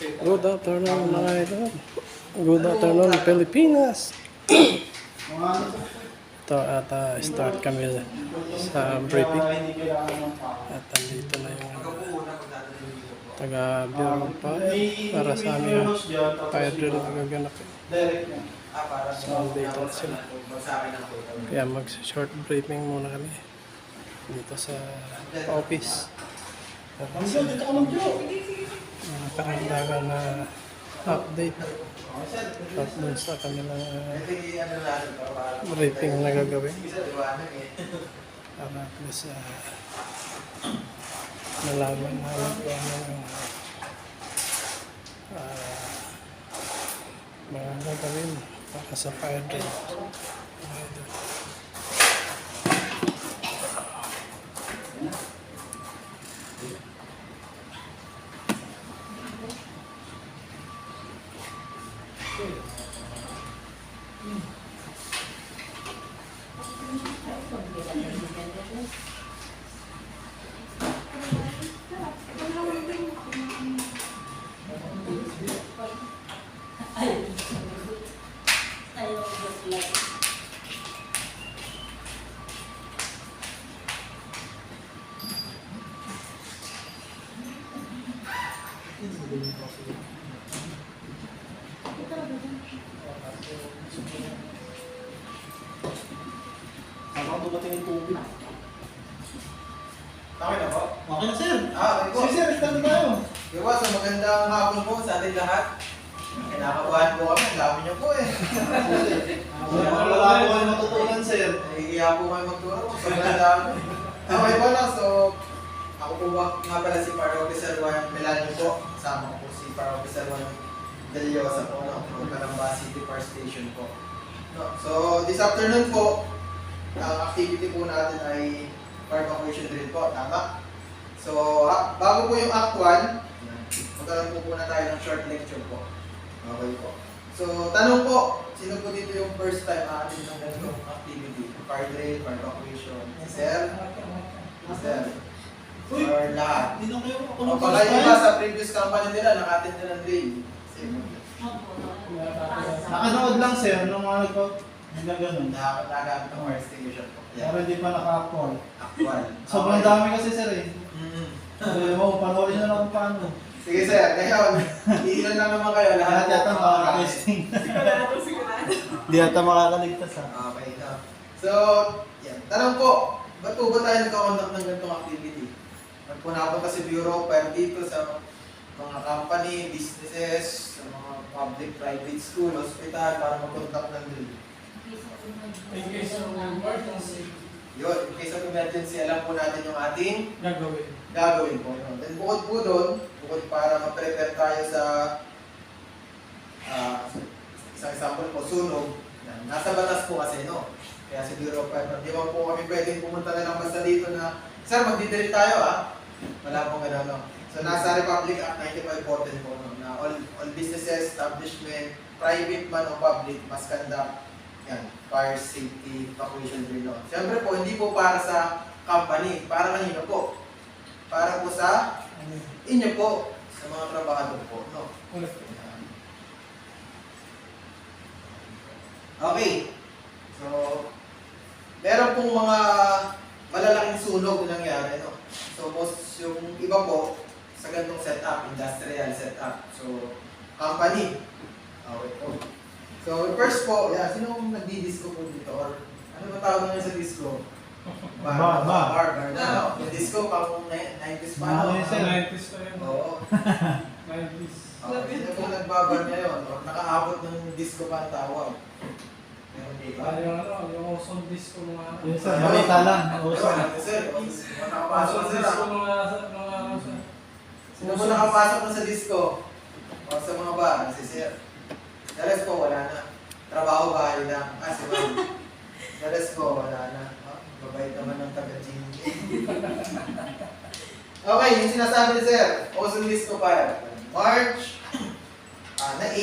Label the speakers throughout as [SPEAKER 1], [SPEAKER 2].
[SPEAKER 1] Good afternoon mga idol. Good afternoon Pilipinas. Ito at start kami sa briefing. At andito na yung taga-bureau pa para sa aming fire drill na gaganap. So andito na sila. Kaya mag-short briefing muna kami dito sa office. Karagdagan na update at dun sa kanilang briefing na gagawin para at least nalaman namin kung ano yung mga gagawin para sa fire drill.
[SPEAKER 2] Habang dumating yung tubig.
[SPEAKER 3] Okay na po?
[SPEAKER 2] Okay na, sir.
[SPEAKER 3] Okay po.
[SPEAKER 2] Sir, start na tayo.
[SPEAKER 3] Diba, so magandang hapon po sa ating lahat. Kinakabahan po kami, ang dami niyo po eh.
[SPEAKER 2] Wala po kayo matutunan, sir.
[SPEAKER 3] Nahihiya po kayo magturo, sobrang dami. Okay po na, so ako po nga pala si Fire Officer Juan Melanio po. Kasama ko po si Fire Officer Juan Deliosa po, no? From Calamba City Fire Station po. No? So this afternoon po, ang activity po natin ay fire evacuation drill po, tama? So bago po yung act 1, magkaroon po muna tayo ng short lecture po. Okay po. So tanong po, sino po dito yung first time aatin ng ganitong activity? Fire drill, fire evacuation. Si Sir? Si Sir? Or lahat?
[SPEAKER 2] Hindi na kayo ako
[SPEAKER 3] O baka yung iba sa previous company nila, nakatin na ng drill.
[SPEAKER 2] Nakanood lang, sir, nung mga nagkaganon.
[SPEAKER 3] Nakagamit ng fire extinguisher po.
[SPEAKER 2] Pero hindi pa naka-actual.
[SPEAKER 3] Actual.
[SPEAKER 2] Sobrang
[SPEAKER 3] Okay.
[SPEAKER 2] dami kasi, sir, eh.
[SPEAKER 3] Mhm.
[SPEAKER 2] Panoorin na lang kung paano.
[SPEAKER 3] Sige sir, ngayon, iilan lang naman kayo
[SPEAKER 2] Lahat yata
[SPEAKER 3] mga
[SPEAKER 2] makaka-testing. Hindi yata makakaligtas, ha.
[SPEAKER 3] Okay, no. So, yan. Tanong po, ba't po ba tayo nagkakonduct ng ganitong activity? Ba't po napunta si Bureau Fire dito sa mga company, businesses, sa mga public, private school, hospital, para mag-conduct ng drill?
[SPEAKER 4] In case of emergency,
[SPEAKER 3] Yun, in case of emergency, alam po natin yung ating
[SPEAKER 4] gagawin.
[SPEAKER 3] po. No? Then bukod po doon, bukod para ma-prepare tayo sa isang example po, sunog. Yan. Nasa batas po kasi, no? Kaya si Bureau of Fire, di ba po kami pwedeng pumunta na lang basta dito na, sir, magdidirit tayo Wala pong gano'n, no? So nasa Republic Act 9514 po, no? Na all businesses, establishment, private man o public, must conduct fire safety evacuation drill. No? Siyempre po, hindi po para sa company, para kanino po? Para po sa inyo po, sa mga trabahador po. No? Okay. So, meron pong mga malalaking sunog na nangyari. No? So, most yung iba po, sa ganitong setup, industrial setup. So, company. Okay po. So, first po, sino nagdi-disco po dito? Or ano ba tawag naman sa disco?
[SPEAKER 2] Bar.
[SPEAKER 3] No, yung disco pang 90s pa.
[SPEAKER 2] Ano
[SPEAKER 3] No?
[SPEAKER 2] yun, sir?
[SPEAKER 4] 90s na yun.
[SPEAKER 3] Oo.
[SPEAKER 4] 90s.
[SPEAKER 3] Sino po nagbabar ngayon? Or nakaabot ng disco pa ang tawag? Meron dito.
[SPEAKER 4] Yung ozone disco mga...
[SPEAKER 2] Yes, sir. Balita lang.
[SPEAKER 3] Sir, nakapasok
[SPEAKER 4] Ozone
[SPEAKER 3] na
[SPEAKER 4] disco
[SPEAKER 3] sir.
[SPEAKER 4] mga...
[SPEAKER 3] Sino po nakapasok na sa disco? O sa mga bar? Si sir. The rest po, wala na. Trabaho, bahay lang. Si ma'am. The rest po, wala na. Babait naman ng taga-gym. Okay, yung sinasabi ni sir, ozone disco fire. March 18,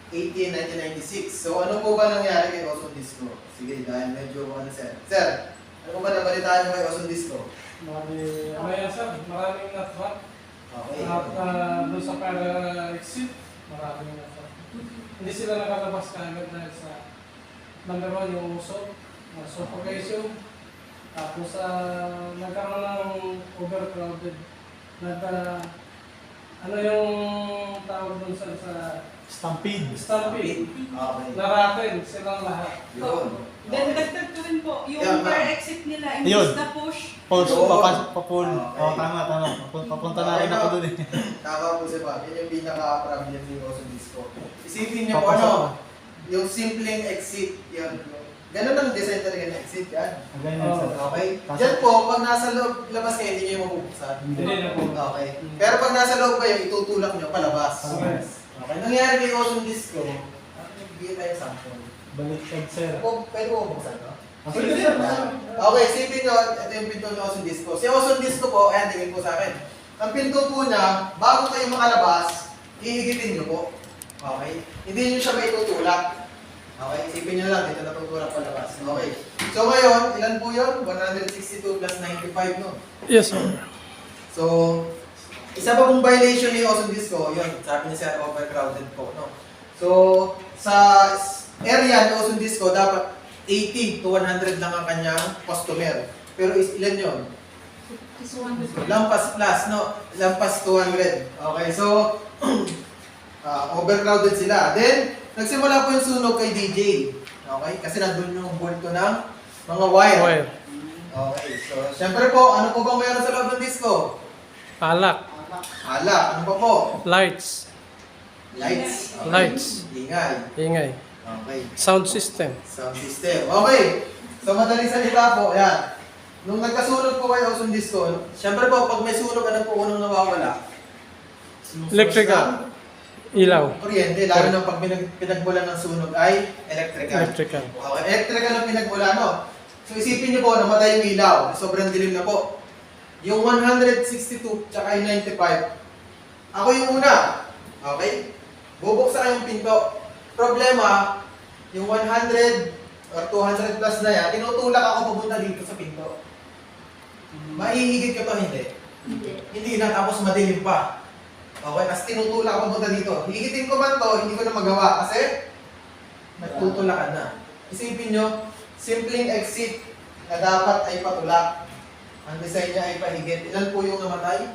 [SPEAKER 3] 1996. So ano po ba nangyari kay ozone disco? Sige, dahil medyo sir. Sir, ano po ba nabalitaan mo kay ozone disco?
[SPEAKER 4] Maraming na-trap.
[SPEAKER 3] Okay.
[SPEAKER 4] At doon sa para exit, maraming na. Hindi sila nakalabas kagad dahil sa number 1 yung usok, suffocation. Tapos nagkaroon ng overcrowded. Ano yung tawag doon sa
[SPEAKER 2] Stampede.
[SPEAKER 4] stampede?
[SPEAKER 3] Okay.
[SPEAKER 4] Naratin silang lahat.
[SPEAKER 3] Yun.
[SPEAKER 5] Then dagdag ko rin po, yung
[SPEAKER 3] Yeah,
[SPEAKER 5] fire
[SPEAKER 3] ma'am.
[SPEAKER 5] exit nila,
[SPEAKER 2] Yun.
[SPEAKER 5] imbis na push.
[SPEAKER 2] Pulse,
[SPEAKER 3] Oo.
[SPEAKER 2] papul.
[SPEAKER 3] Okay.
[SPEAKER 2] Oo, tama. Papunta na rin ako dun eh.
[SPEAKER 3] Tama po si Bob. Yun yung pinaka-problem ni Oso Disco. Isipin niyo po
[SPEAKER 2] Papasok
[SPEAKER 3] ano,
[SPEAKER 2] ka.
[SPEAKER 3] yung simpleng exit, yan. Ganun ang design talaga ng exit yan.
[SPEAKER 2] Ganyan, sir.
[SPEAKER 3] Okay?
[SPEAKER 2] Pasok.
[SPEAKER 3] Diyan po, pag nasa loob, labas kayo, hindi nyo mabubuksan.
[SPEAKER 4] Hindi na po.
[SPEAKER 3] Okay. Pero pag nasa loob kayo, itutulak nyo palabas.
[SPEAKER 4] Okay.
[SPEAKER 3] Okay. Nangyari kay Oso Disco, bigyan tayo sample.
[SPEAKER 2] Baliktad, sir.
[SPEAKER 3] Pwede mo buksan, no?
[SPEAKER 4] Pwede, sir.
[SPEAKER 3] Okay, isipin nyo, ito yung pinto ng Ocean Disco. Si Ocean Disco po, ayan, tingin po sa akin. Ang pinto po niya, bago kayo makalabas, ihigitin nyo po. Okay? Hindi nyo siya may tutulak. Okay, isipin nyo lang, dito natutulak palabas. Okay. So ngayon, ilan po yun? 162 plus 95, no?
[SPEAKER 1] Yes, sir.
[SPEAKER 3] So, isa pa pong violation ni Ocean Disco, yun, sabi niya siya, overcrowded po, no? So, sa area ni Ocean Disco, dapat 80 to 100 lang ang kanyang customer. Pero ilan yun? Lampas plus, no? Lampas 200. Okay, so, overcrowded sila. Then, nagsimula po yung sunog kay DJ. Okay, kasi nandun yung bulto ng mga wire.
[SPEAKER 1] Wire.
[SPEAKER 3] Okay, so, syempre po, ano po bang mayroon sa loob ng disco?
[SPEAKER 1] Alak.
[SPEAKER 3] Ala, ano pa po?
[SPEAKER 1] Lights.
[SPEAKER 3] Lights. Okay.
[SPEAKER 1] Lights.
[SPEAKER 3] Ingay.
[SPEAKER 1] Ingay.
[SPEAKER 3] Okay.
[SPEAKER 1] Sound system.
[SPEAKER 3] Sound system. Okay. So, madaling salita po, yan. Nung nagkasunog po kayo sa disco, syempre po, pag may sunog, ano po unang nawawala?
[SPEAKER 1] Electrical. Ilaw.
[SPEAKER 3] Kuryente, lalo na pag pinagbulan ng sunog ay electrical.
[SPEAKER 1] Electrical.
[SPEAKER 3] Okay, electrical ang pinagbulan, no? So, isipin niyo po, namatay yung ilaw. Sobrang dilim na po. Yung 162 tsaka yung 95, ako yung una. Okay? Bubuksan yung pinto. Problema, yung 100 or 200 plus na yan, tinutulak ako pupunta dito sa pinto. Maihigit ka to, hindi? Hindi na, tapos madilim pa. Okay, kasi tinutulak ako pupunta dito. Higitin ko man to, hindi ko na magawa kasi nagtutulakan na. Isipin nyo, simpleng exit na dapat ay patulak. Ang design niya ay pahigit. Ilan po yung namatay?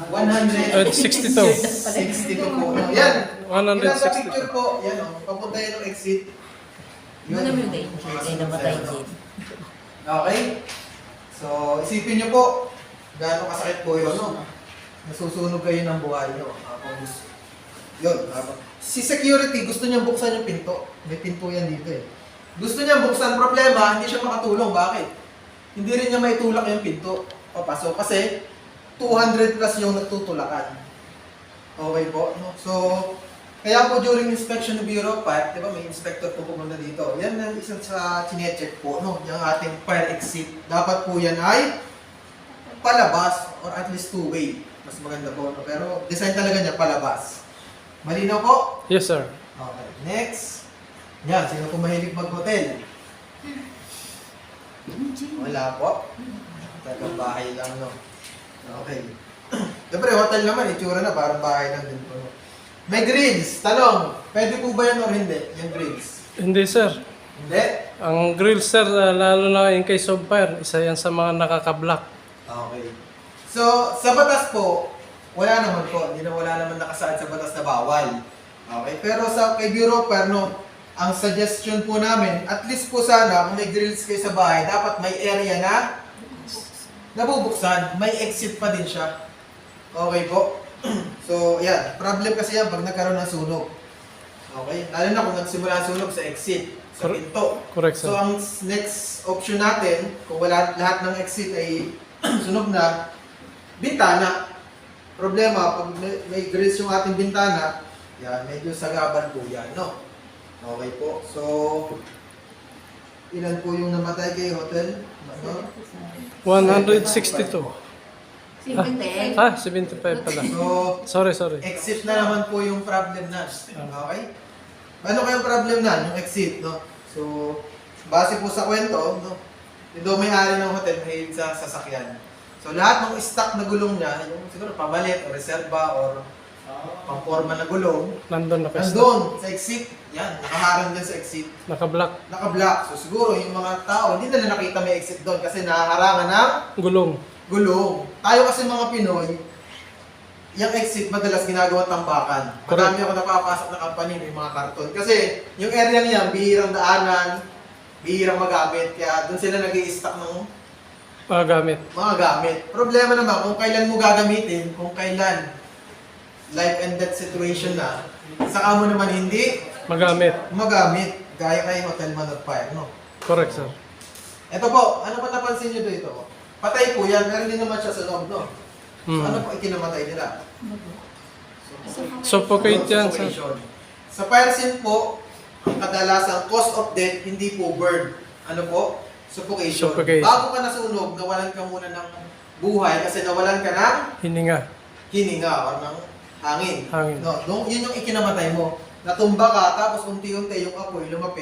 [SPEAKER 1] 162.
[SPEAKER 3] 162 po. Yan. Nasa
[SPEAKER 1] 162.
[SPEAKER 3] picture po, yan o. Papunta yun ng exit.
[SPEAKER 6] Ano mo din? Ay, namatay din.
[SPEAKER 3] Okay? So, isipin nyo po, gaano kasakit po yun, no? Nasusunog kayo ng buhay nyo. Yun. Si security, gusto niya buksan yung pinto. May pinto yan dito eh. Gusto niya buksan, problema, hindi siya makatulong. Bakit? Hindi rin niya maitulak yung pinto. Papasok. Kasi, 200 plus yung natutulakan. Okay po? No? So, kaya po during inspection ng Bureau of Fire, di ba may inspector po pumunta dito. Yan ang isang sa chinecheck po, no? Yung ating fire exit. Dapat po yan ay palabas or at least two-way. Mas maganda po. No? Pero design talaga niya palabas. Malinaw po?
[SPEAKER 1] Yes, sir.
[SPEAKER 3] Okay. Next. Yan. Sino po mahilig mag-hotel? Wala po. Talagang bahay lang, no? Okay. Siyempre, hotel naman, itsura na, parang bahay lang din po. May grills. Tanong, pwede po ba yan or hindi? Yung grills.
[SPEAKER 1] Hindi, sir.
[SPEAKER 3] Hindi?
[SPEAKER 1] Ang grill, sir, lalo na in case of fire, isa yan sa mga nakaka-block.
[SPEAKER 3] Okay. So, sa batas po, wala naman po. Hindi na wala naman nakasaad sa batas na bawal. Okay. Pero sa kay Bureau of Fire, no, ang suggestion po namin, at least po sana, kung may grills kayo sa bahay, dapat may area na nabubuksan. May exit pa din siya. Okay po. So, yan. Problem kasi yan pag nagkaroon ng sunog. Okay? Lalo na kung nagsimula ang sunog sa exit, sa pinto.
[SPEAKER 1] Correct, sir.
[SPEAKER 3] So, ang next option natin, kung wala lahat ng exit ay sunog na, bintana. Problema, pag may grills yung ating bintana, yan, medyo sagaban po yan, no? Okay po. So, ilan po yung namatay kay hotel? Ano?
[SPEAKER 1] 162.
[SPEAKER 6] 70.
[SPEAKER 1] 75 pala.
[SPEAKER 3] So,
[SPEAKER 1] Sorry.
[SPEAKER 3] exit na naman po yung problem na. Okay? Ano kayong problem na? Yung exit, no? So, base po sa kwento, no? Ito may-ari ng hotel mahilig sa sasakyan. So lahat ng stock na gulong niya, yung siguro pamalit o reserva or pamporma na gulong,
[SPEAKER 1] Nandun na
[SPEAKER 3] nandun sa exit. Yan, nakaharang din sa exit.
[SPEAKER 1] Naka-block.
[SPEAKER 3] Naka-block. So siguro yung mga tao, hindi nila nakita may exit doon kasi nahaharangan ng
[SPEAKER 1] Gulong.
[SPEAKER 3] gulong. Tayo kasi mga Pinoy, yung exit madalas ginagawa tambakan. Marami ako napapasok na company, may mga karton. Kasi yung area niya, bihirang daanan, bihirang magamit. Kaya doon sila nag-i-stock ng
[SPEAKER 1] Gamit.
[SPEAKER 3] mga gamit. Problema naman kung kailan mo gagamitin, kung kailan life and death situation na, saka mo naman hindi
[SPEAKER 1] Magamit.
[SPEAKER 3] magamit. Gaya kay Hotel Man of Fire, no?
[SPEAKER 1] Correct, sir.
[SPEAKER 3] Ito po, ano pa napansin nyo dito? Patay po yan, pero hindi naman siya sa loob, no? So, ano po ikinamatay nila?
[SPEAKER 1] Suffocate yan, sir.
[SPEAKER 3] Suffocation. Sa fire scene po, ang kadalasang cause of death, hindi po burn. Ano po? Suffocation.
[SPEAKER 1] Suffocation.
[SPEAKER 3] Bago ka nasunog, nawalan ka muna ng buhay kasi nawalan ka ng
[SPEAKER 1] Hininga.
[SPEAKER 3] hininga o ng hangin.
[SPEAKER 1] Hangin.
[SPEAKER 3] No, yun yung ikinamatay mo. Natumba ka, tapos unti-unti yung apoy lumapit.